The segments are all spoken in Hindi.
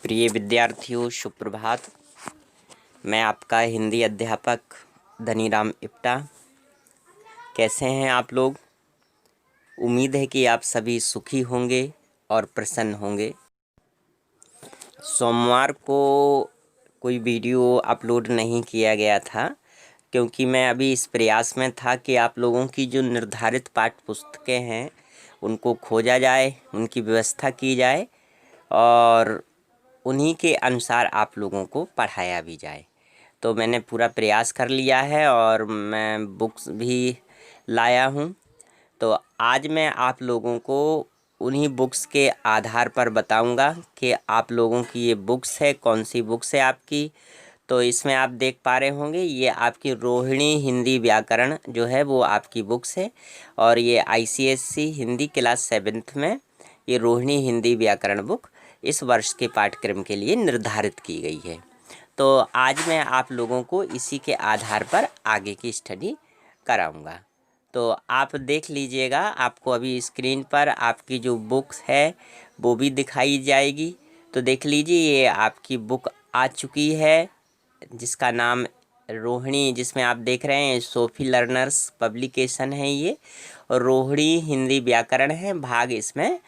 प्रिय विद्यार्थियों, सुप्रभात। मैं आपका हिंदी अध्यापक धनीराम इप्टा। कैसे हैं आप लोग? उम्मीद है कि आप सभी सुखी होंगे और प्रसन्न होंगे। सोमवार को कोई वीडियो अपलोड नहीं किया गया था क्योंकि मैं अभी इस प्रयास में था कि आप लोगों की जो निर्धारित पाठ्य पुस्तकें हैं उनको खोजा जाए, उनकी व्यवस्था की जाए और उन्हीं के अनुसार आप लोगों को पढ़ाया भी जाए। तो मैंने पूरा प्रयास कर लिया है और मैं बुक्स भी लाया हूँ। तो आज मैं आप लोगों को उन्हीं बुक्स के आधार पर बताऊंगा कि आप लोगों की ये बुक्स है, कौन सी बुक्स है आपकी। तो इसमें आप देख पा रहे होंगे ये आपकी रोहिणी हिंदी व्याकरण जो है वो आपकी बुक्स है और ये ICSE हिंदी क्लास 7th में ये रोहिणी हिंदी व्याकरण बुक इस वर्ष के पाठ्यक्रम के लिए निर्धारित की गई है। तो आज मैं आप लोगों को इसी के आधार पर आगे की स्टडी कराऊंगा। तो आप देख लीजिएगा, आपको अभी स्क्रीन पर आपकी जो बुक्स है वो भी दिखाई जाएगी। तो देख लीजिए, ये आपकी बुक आ चुकी है जिसका नाम रोहिणी, जिसमें आप देख रहे हैं सोफी लर्नर्स पब्लिकेशन है ये, और रोहिणी हिंदी व्याकरण है, भाग इसमें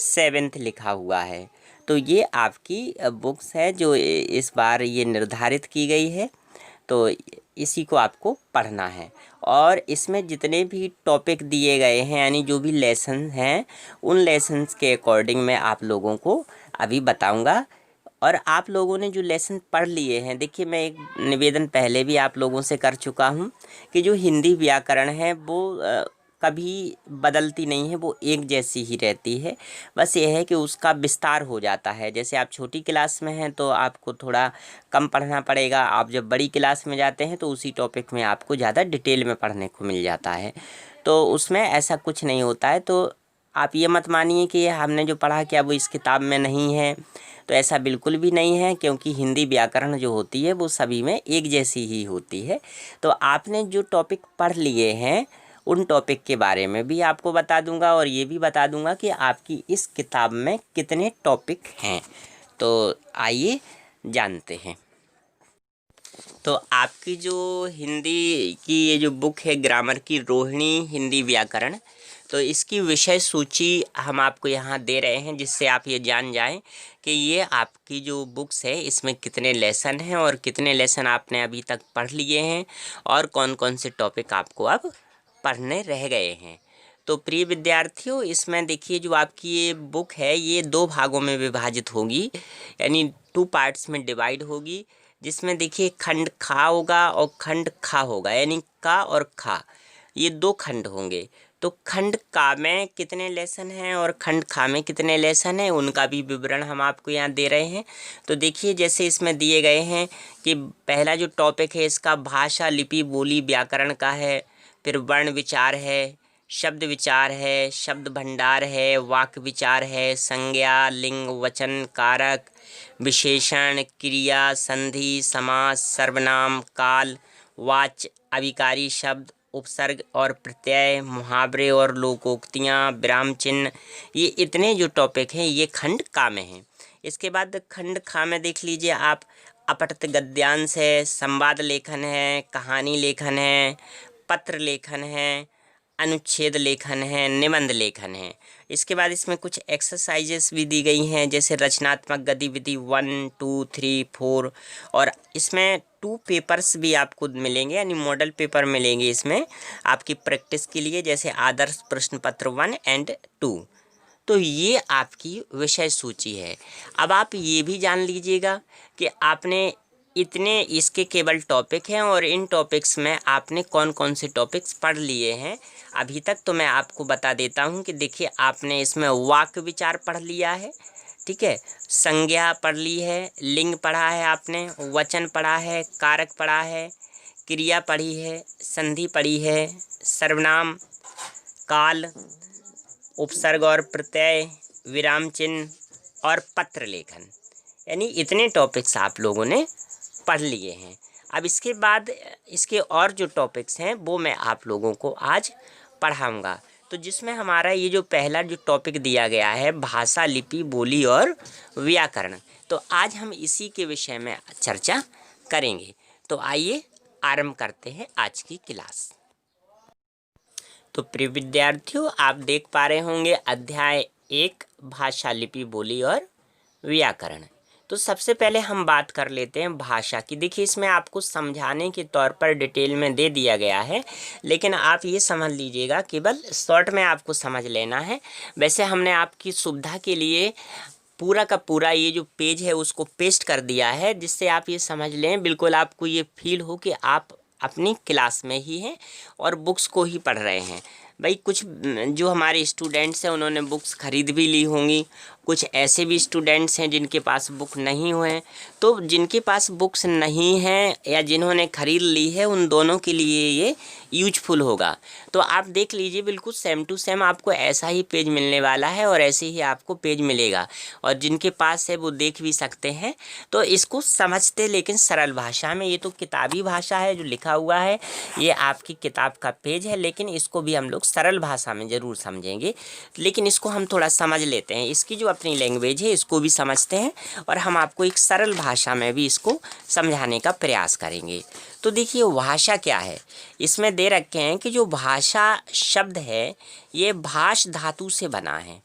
7th लिखा हुआ है। तो ये आपकी बुक्स है जो इस बार ये निर्धारित की गई है। तो इसी को आपको पढ़ना है और इसमें जितने भी टॉपिक दिए गए हैं यानी जो भी लेसन हैं उन लेसन्स के अकॉर्डिंग मैं आप लोगों को अभी बताऊंगा। और आप लोगों ने जो लेसन पढ़ लिए हैं, देखिए मैं एक निवेदन पहले भी आप लोगों से कर चुका हूं कि जो हिंदी व्याकरण है वो कभी बदलती नहीं है, वो एक जैसी ही रहती है। बस ये है कि उसका विस्तार हो जाता है। जैसे आप छोटी क्लास में हैं तो आपको थोड़ा कम पढ़ना पड़ेगा, आप जब बड़ी क्लास में जाते हैं तो उसी टॉपिक में आपको ज़्यादा डिटेल में पढ़ने को मिल जाता है। तो उसमें ऐसा कुछ नहीं होता है। तो आप ये मत मानिए कि हमने जो पढ़ा क्या वो इस किताब में नहीं है, तो ऐसा बिल्कुल भी नहीं है, क्योंकि हिंदी व्याकरण जो होती है वो सभी में एक जैसी ही होती है। तो आपने जो टॉपिक पढ़ लिए हैं उन टॉपिक के बारे में भी आपको बता दूंगा और ये भी बता दूंगा कि आपकी इस किताब में कितने टॉपिक हैं। तो आइए जानते हैं। तो आपकी जो हिंदी की ये जो बुक है ग्रामर की, रोहिणी हिंदी व्याकरण, तो इसकी विषय सूची हम आपको यहाँ दे रहे हैं जिससे आप ये जान जाएं कि ये आपकी जो बुक्स है इसमें कितने लेसन हैं और कितने लेसन आपने अभी तक पढ़ लिए हैं और कौन कौन से टॉपिक आपको अब पढ़ने रह गए हैं। तो प्रिय विद्यार्थियों, इसमें देखिए जो आपकी ये बुक है ये 2 भागों में विभाजित होगी, यानी 2 पार्ट्स में डिवाइड होगी, जिसमें देखिए खंड खा होगा और खंड खा होगा, यानी का और खा ये 2 खंड होंगे। तो खंड का में कितने लेसन हैं और खंड खा में कितने लेसन हैं उनका भी विवरण हम आपको यहाँ दे रहे हैं। तो देखिए जैसे इसमें दिए गए हैं कि पहला जो टॉपिक है इसका भाषा लिपि बोली व्याकरण का है, फिर वर्ण विचार है, शब्द विचार है, शब्द भंडार है, वाक्य विचार है, संज्ञा लिंग वचन कारक विशेषण क्रिया संधि समास सर्वनाम काल वाच्य अभिकारी शब्द उपसर्ग और प्रत्यय मुहावरे और लोकोक्तियाँ विराम चिन्ह, ये इतने जो टॉपिक हैं ये खंड का में हैं। इसके बाद खंड खा में देख लीजिए आप, अपठित गद्यांश है, संवाद लेखन है, कहानी लेखन है, पत्र लेखन है, अनुच्छेद लेखन है, निबंध लेखन है। इसके बाद इसमें कुछ एक्सरसाइजेस भी दी गई हैं जैसे रचनात्मक गतिविधि 1, 2, 3, 4, और इसमें 2 पेपर्स भी आपको मिलेंगे, यानी मॉडल पेपर मिलेंगे इसमें आपकी प्रैक्टिस के लिए, जैसे आदर्श प्रश्न पत्र 1 और 2। तो ये आपकी विषय सूची है। अब आप ये भी जान लीजिएगा कि आपने इतने इसके केवल टॉपिक हैं और इन टॉपिक्स में आपने कौन कौन से टॉपिक्स पढ़ लिए हैं अभी तक। तो मैं आपको बता देता हूं कि देखिए आपने इसमें वाक्य विचार पढ़ लिया है, ठीक है, संज्ञा पढ़ ली है, लिंग पढ़ा है आपने, वचन पढ़ा है, कारक पढ़ा है, क्रिया पढ़ी है, संधि पढ़ी है, सर्वनाम काल उपसर्ग और प्रत्यय विराम चिन्ह और पत्र लेखन, यानी इतने टॉपिक्स आप लोगों ने पढ़ लिए हैं। अब इसके बाद इसके और जो टॉपिक्स हैं वो मैं आप लोगों को आज पढ़ाऊंगा। तो जिसमें हमारा ये जो पहला जो टॉपिक दिया गया है भाषा, लिपि, बोली और व्याकरण, तो आज हम इसी के विषय में चर्चा करेंगे। तो आइए आरंभ करते हैं आज की क्लास। तो प्रिय विद्यार्थियों, आप देख पा रहे होंगे अध्याय 1 भाषा, लिपि, बोली और व्याकरण। तो सबसे पहले हम बात कर लेते हैं भाषा की। देखिए, इसमें आपको समझाने के तौर पर डिटेल में दे दिया गया है, लेकिन आप ये समझ लीजिएगा, केवल शॉर्ट में आपको समझ लेना है। वैसे हमने आपकी सुविधा के लिए पूरा का पूरा ये जो पेज है उसको पेस्ट कर दिया है, जिससे आप ये समझ लें, बिल्कुल आपको ये फील हो कि आप अपनी क्लास में ही हैं और बुक्स को ही पढ़ रहे हैं। भाई, कुछ जो हमारे स्टूडेंट्स हैं उन्होंने बुक्स खरीद भी ली होंगी, कुछ ऐसे भी स्टूडेंट्स हैं जिनके पास बुक नहीं हुए हैं। तो जिनके पास बुक्स नहीं हैं या जिन्होंने खरीद ली है, उन दोनों के लिए ये यूजफुल होगा। तो आप देख लीजिए, बिल्कुल सेम टू सेम आपको ऐसा ही पेज मिलने वाला है और ऐसे ही आपको पेज मिलेगा, और जिनके पास है वो देख भी सकते हैं। तो इसको समझते लेकिन सरल भाषा में, ये तो किताबी भाषा है जो लिखा हुआ है, ये आपकी किताब का पेज है, लेकिन इसको भी हम लोग सरल भाषा में ज़रूर समझेंगे। लेकिन इसको हम थोड़ा समझ लेते हैं, इसकी जो अपनी लैंग्वेज है इसको भी समझते हैं, और हम आपको एक सरल भाषा में भी इसको समझाने का प्रयास करेंगे। तो देखिए, भाषा क्या है, इसमें दे रखे हैं कि जो भाषा शब्द है ये भाष धातु से बना है,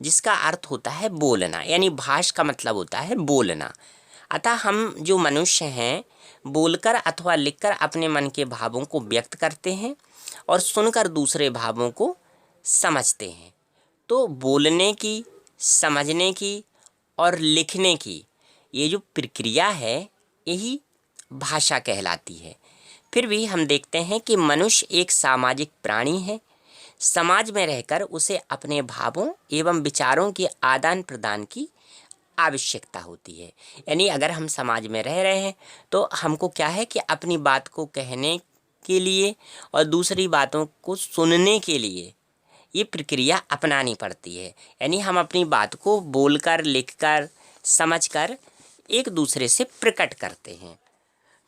जिसका अर्थ होता है बोलना, यानी भाष का मतलब होता है बोलना। अतः हम जो मनुष्य हैं बोलकर अथवा लिखकर अपने मन के भावों को व्यक्त करते हैं और सुनकर दूसरे भावों को समझते हैं। तो बोलने की, समझने की और लिखने की ये जो प्रक्रिया है यही भाषा कहलाती है। फिर भी हम देखते हैं कि मनुष्य एक सामाजिक प्राणी है। समाज में रहकर उसे अपने भावों एवं विचारों के आदान प्रदान की आवश्यकता होती है। यानी अगर हम समाज में रह रहे हैं तो हमको क्या है कि अपनी बात को कहने के लिए और दूसरी बातों को सुनने के लिए ये प्रक्रिया अपनानी पड़ती है। यानी हम अपनी बात को बोलकर, लिखकर, समझकर एक दूसरे से प्रकट करते हैं,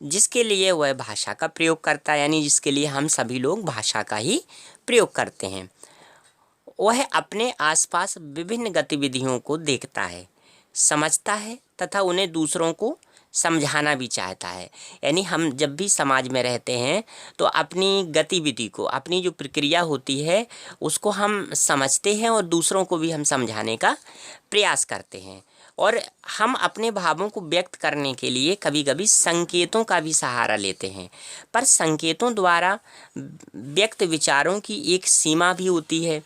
जिसके लिए वह भाषा का प्रयोग करता है, यानी जिसके लिए हम सभी लोग भाषा का ही प्रयोग करते हैं। वह अपने आसपास विभिन्न गतिविधियों को देखता है, समझता है तथा उन्हें दूसरों को समझाना भी चाहता है। यानी हम जब भी समाज में रहते हैं तो अपनी गतिविधि को, अपनी जो प्रक्रिया होती है उसको हम समझते हैं और दूसरों को भी हम समझाने का प्रयास करते हैं। और हम अपने भावों को व्यक्त करने के लिए कभी कभी संकेतों का भी सहारा लेते हैं, पर संकेतों द्वारा व्यक्त विचारों की एक सीमा भी होती है।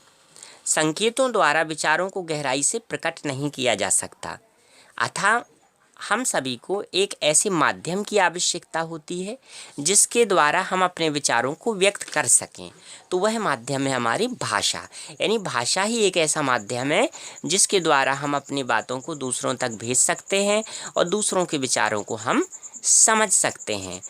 संकेतों द्वारा विचारों को गहराई से प्रकट नहीं किया जा सकता। अतः हम सभी को एक ऐसे माध्यम की आवश्यकता होती है जिसके द्वारा हम अपने विचारों को व्यक्त कर सकें। तो वह माध्यम है हमारी भाषा। यानी भाषा ही एक ऐसा माध्यम है जिसके द्वारा हम अपनी बातों को दूसरों तक भेज सकते हैं और दूसरों के विचारों को हम समझ सकते हैं।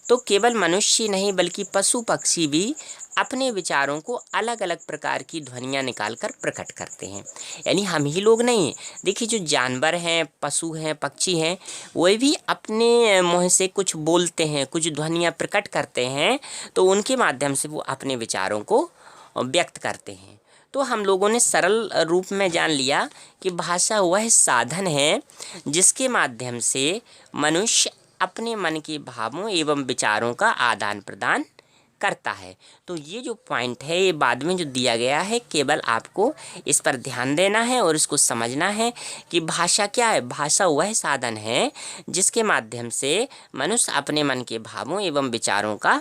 तो केवल मनुष्य ही नहीं बल्कि पशु पक्षी भी अपने विचारों को अलग अलग प्रकार की ध्वनियाँ निकालकर प्रकट करते हैं। यानी हम ही लोग नहीं, देखिए जो जानवर हैं, पशु हैं, पक्षी हैं, वे भी अपने मुँह से कुछ बोलते हैं, कुछ ध्वनियाँ प्रकट करते हैं, तो उनके माध्यम से वो अपने विचारों को व्यक्त करते हैं। तो हम लोगों ने सरल रूप में जान लिया कि भाषा वह साधन है जिसके माध्यम से मनुष्य अपने मन के भावों एवं विचारों का आदान प्रदान करता है। तो ये जो पॉइंट है ये बाद में जो दिया गया है, केवल आपको इस पर ध्यान देना है और इसको समझना है कि भाषा क्या है। भाषा वह साधन है जिसके माध्यम से मनुष्य अपने मन के भावों एवं विचारों का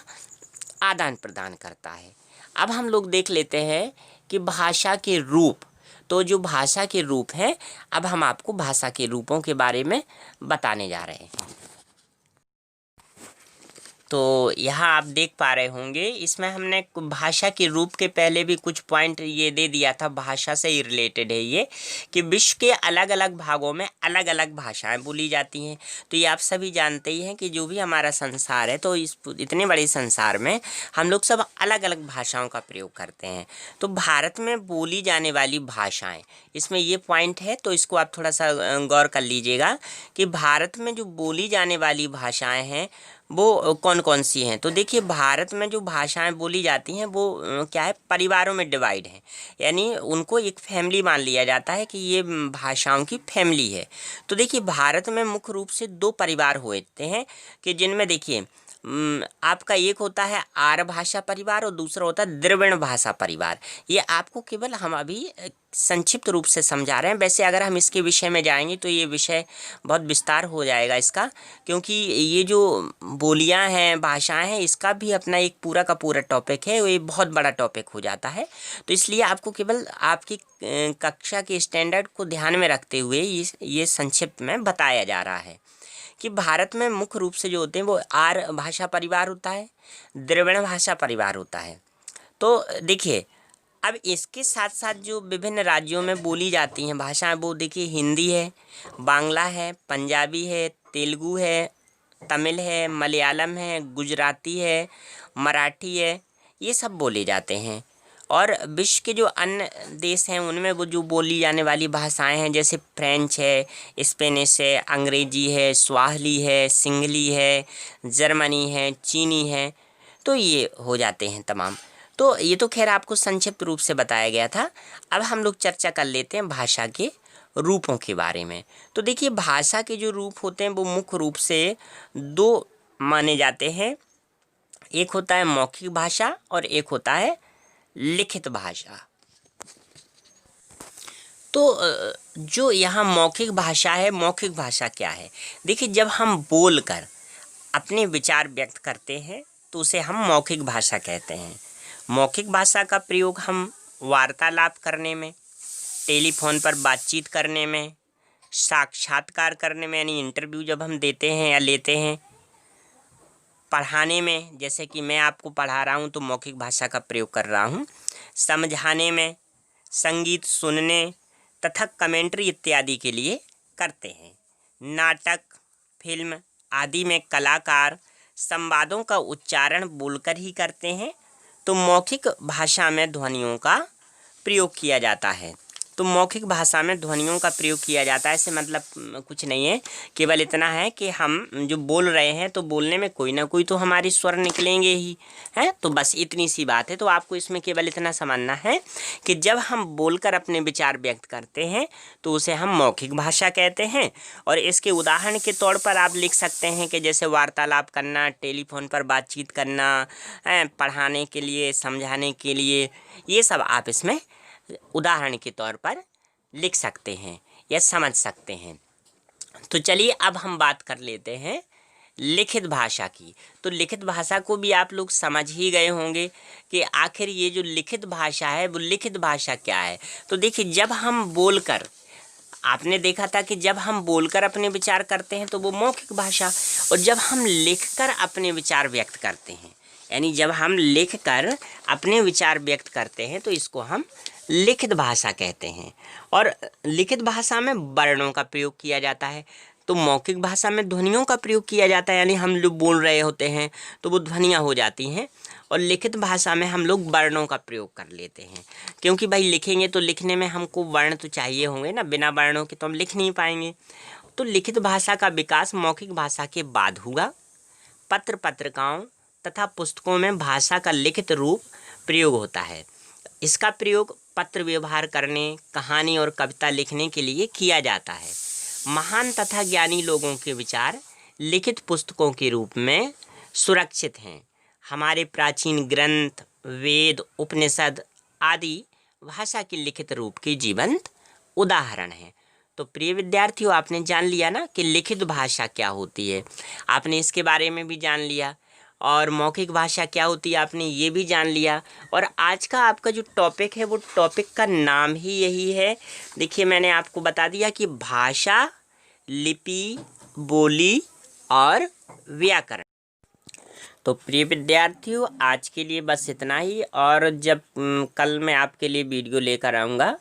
आदान प्रदान करता है। अब हम लोग देख लेते हैं कि भाषा के रूप। तो जो भाषा के रूप हैं, अब हम आपको भाषा के रूपों के बारे में बताने जा रहे हैं। तो यहाँ आप देख पा रहे होंगे, इसमें हमने भाषा के रूप के पहले भी कुछ पॉइंट ये दे दिया था, भाषा से ही रिलेटेड है ये, कि विश्व के अलग अलग भागों में अलग अलग भाषाएं बोली जाती हैं। तो ये आप सभी जानते ही हैं कि जो भी हमारा संसार है, तो इस इतने बड़े संसार में हम लोग सब अलग अलग भाषाओं का प्रयोग करते हैं। तो भारत में बोली जाने वाली भाषाएँ, इसमें ये पॉइंट है, तो इसको आप थोड़ा सा गौर कर लीजिएगा कि भारत में जो बोली जाने वाली भाषाएँ हैं वो कौन कौन सी हैं। तो देखिए भारत में जो भाषाएं बोली जाती हैं वो क्या है, परिवारों में डिवाइड हैं, यानी उनको एक फैमिली मान लिया जाता है कि ये भाषाओं की फैमिली है। तो देखिए भारत में मुख्य रूप से दो परिवार होते हैं कि जिनमें देखिए आपका एक होता है आर्य भाषा परिवार और दूसरा होता है द्रविड़ भाषा परिवार। ये आपको केवल हम अभी संक्षिप्त रूप से समझा रहे हैं। वैसे अगर हम इसके विषय में जाएंगे तो ये विषय बहुत विस्तार हो जाएगा इसका, क्योंकि ये जो बोलियां हैं, भाषाएं हैं, इसका भी अपना एक पूरा का पूरा टॉपिक है, ये बहुत बड़ा टॉपिक हो जाता है। तो इसलिए आपको केवल आपकी कक्षा के स्टैंडर्ड को ध्यान में रखते हुए ये संक्षिप्त में बताया जा रहा है कि भारत में मुख्य रूप से जो होते हैं वो आर्य भाषा परिवार होता है, द्रविड़ भाषा परिवार होता है। तो देखिए अब इसके साथ साथ जो विभिन्न राज्यों में बोली जाती हैं भाषाएं, वो देखिए हिंदी है, बांग्ला है, पंजाबी है, तेलुगु है, तमिल है, मलयालम है, गुजराती है, मराठी है, ये सब बोले जाते हैं। और विश्व के जो अन्य देश हैं उनमें वो जो बोली जाने वाली भाषाएं हैं जैसे फ्रेंच है, स्पेनिश है, अंग्रेजी है, स्वाहिली है, सिंहली है, जर्मनी है, चीनी है, तो ये हो जाते हैं तमाम। तो ये तो खैर आपको संक्षिप्त रूप से बताया गया था। अब हम लोग चर्चा कर लेते हैं भाषा के रूपों के बारे में। तो देखिए भाषा के जो रूप होते हैं वो मुख्य रूप से दो माने जाते हैं, एक होता है मौखिक भाषा और एक होता है लिखित भाषा। तो जो यहाँ मौखिक भाषा है, मौखिक भाषा क्या है? देखिए जब हम बोलकर अपने विचार व्यक्त करते हैं तो उसे हम मौखिक भाषा कहते हैं। मौखिक भाषा का प्रयोग हम वार्तालाप करने में, टेलीफोन पर बातचीत करने में, साक्षात्कार करने में यानी इंटरव्यू जब हम देते हैं या लेते हैं, पढ़ाने में, जैसे कि मैं आपको पढ़ा रहा हूँ तो मौखिक भाषा का प्रयोग कर रहा हूँ, समझाने में, संगीत सुनने तथा कमेंट्री इत्यादि के लिए करते हैं। नाटक, फिल्म आदि में कलाकार संवादों का उच्चारण बोलकर ही करते हैं। तो मौखिक भाषा में ध्वनियों का प्रयोग किया जाता है। तो मौखिक भाषा में ध्वनियों का प्रयोग किया जाता है, इससे मतलब कुछ नहीं है, केवल इतना है कि हम जो बोल रहे हैं तो बोलने में कोई ना कोई तो हमारे स्वर निकलेंगे ही हैं। तो बस इतनी सी बात है। तो आपको इसमें केवल इतना समझना है कि जब हम बोलकर अपने विचार व्यक्त करते हैं तो उसे हम मौखिक भाषा कहते हैं। और इसके उदाहरण के तौर पर आप लिख सकते हैं कि जैसे वार्तालाप करना, टेलीफोन पर बातचीत करना, पढ़ाने के लिए, समझाने के लिए, ये सब आप इसमें उदाहरण के तौर पर लिख सकते हैं या समझ सकते हैं। तो चलिए अब हम बात कर लेते हैं लिखित भाषा की। तो लिखित भाषा को भी आप लोग समझ ही गए होंगे कि आखिर ये जो लिखित भाषा है वो लिखित भाषा क्या है। तो देखिए जब हम बोलकर, आपने देखा था कि जब हम बोलकर अपने विचार करते हैं तो वो मौखिक भाषा, और जब हम लिखकर अपने विचार व्यक्त करते हैं, यानी जब हम लिखकर अपने विचार व्यक्त करते हैं तो इसको हम लिखित भाषा कहते हैं। और लिखित भाषा में वर्णों का प्रयोग किया जाता है। तो मौखिक भाषा में ध्वनियों का प्रयोग किया जाता है, यानी हम लोग बोल रहे होते हैं तो वो ध्वनियाँ हो जाती हैं। और लिखित भाषा में हम लोग वर्णों का प्रयोग कर लेते हैं, क्योंकि भाई लिखेंगे तो लिखने में हमको वर्ण तो चाहिए होंगे ना, बिना वर्णों के तो हम लिख नहीं पाएंगे। तो लिखित भाषा का विकास मौखिक भाषा के बाद हुआ। पत्र पत्रिकाओं तथा पुस्तकों में भाषा का लिखित रूप प्रयोग होता है। इसका प्रयोग पत्र व्यवहार करने, कहानी और कविता लिखने के लिए किया जाता है। महान तथा ज्ञानी लोगों के विचार लिखित पुस्तकों के रूप में सुरक्षित हैं। हमारे प्राचीन ग्रंथ, वेद, उपनिषद आदि भाषा के लिखित रूप के जीवंत उदाहरण हैं। तो प्रिय विद्यार्थियों, आपने जान लिया ना कि लिखित भाषा क्या होती है, आपने इसके बारे में भी जान लिया। और मौखिक भाषा क्या होती है आपने ये भी जान लिया। और आज का आपका जो टॉपिक है वो टॉपिक का नाम ही यही है। देखिए मैंने आपको बता दिया कि भाषा, लिपि, बोली और व्याकरण। तो प्रिय विद्यार्थियों, आज के लिए बस इतना ही। और जब कल मैं आपके लिए वीडियो लेकर आऊँगा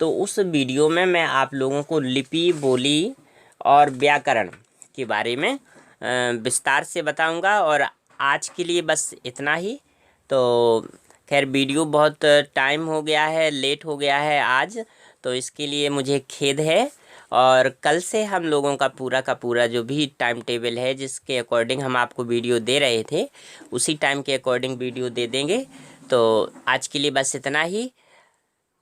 तो उस वीडियो में मैं आप लोगों को लिपि, बोली और व्याकरण के बारे में विस्तार से बताऊंगा। और आज के लिए बस इतना ही। तो खैर वीडियो बहुत टाइम हो गया है, लेट हो गया है आज, तो इसके लिए मुझे खेद है। और कल से हम लोगों का पूरा जो भी टाइम टेबल है जिसके अकॉर्डिंग हम आपको वीडियो दे रहे थे उसी टाइम के अकॉर्डिंग वीडियो दे देंगे। तो आज के लिए बस इतना ही।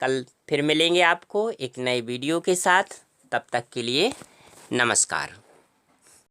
कल फिर मिलेंगे आपको एक नए वीडियो के साथ। तब तक के लिए नमस्कार।